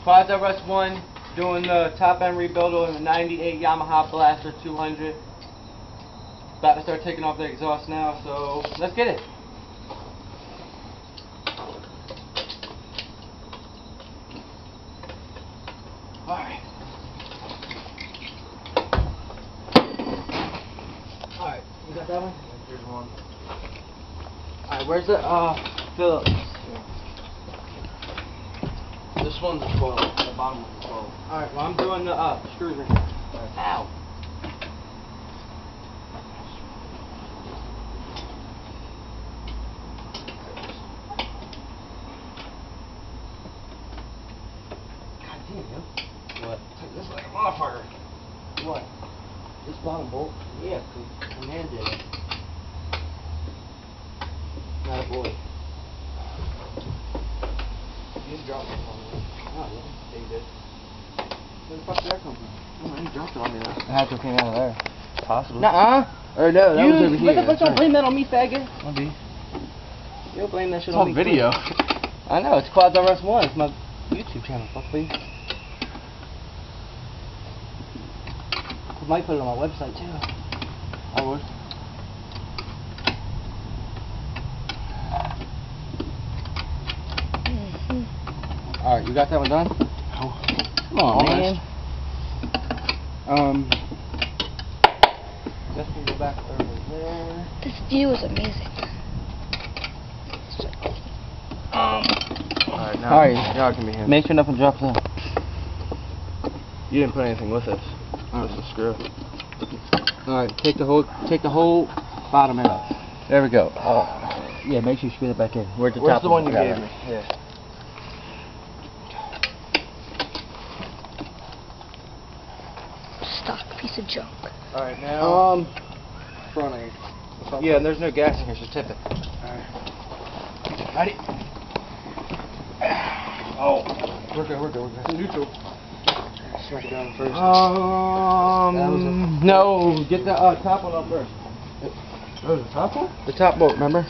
Quads RS1 doing the top end rebuild on the 98 Yamaha Blaster 200. About to start taking off the exhaust now, so let's get it. Alright. Alright, you got that one? Here's one. Alright, where's the Phillips? This one's a 12. The bottom one's a 12. Alright, well I'm doing the screws in here. Ow! God damn, yo. What? Take this like a motherfucker. What? This bottom bolt? Yeah, cause the man did it. Not a boy. You didn't drop it on me. Oh, yeah, you did. Where the fuck did that come from? Oh, you dropped it on me now. It had to came out of there. Possibly. Nuh-uh. Or no, that was over here. What the fuck, don't blame that on me, faggot. I'll be. You don't blame that shit It's on on me. video. I know, it's Quads RS1. It's my YouTube channel, fuck please. I might put it on my website too. I would. Alright, you got that one done? Oh. Come on, Almost. man. Just go back over there. This view is amazing. Alright, now, Alright. now it can be him. Make sure nothing drops in. You didn't put anything with this. Just a screw. Alright, take the whole bottom end off. There we go. Yeah, make sure you screw it back in. Where's the Where's top the one you got gave it? me? Yeah. Stock piece of junk. Alright, now. Front end. Yeah, and there's no gas in here, so tip it. Alright. Ready? Oh. We're good. Neutral. Smack it down first. No, get the top one up first. Oh, the top one? The top bolt, remember?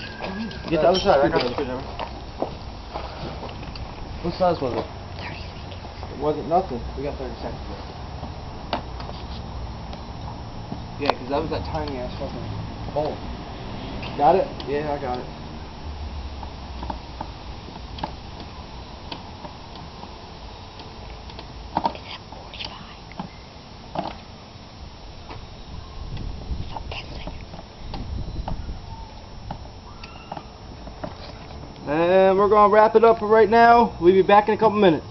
Get the other side. I got the screwdriver. What size was it? 30 seconds. It wasn't nothing. We got 30 seconds left. Yeah, because that was that tiny ass fucking bolt. Got it? Yeah, I got it. It's at 45. Stop 10 seconds. And we're going to wrap it up for right now. We'll be back in a couple minutes.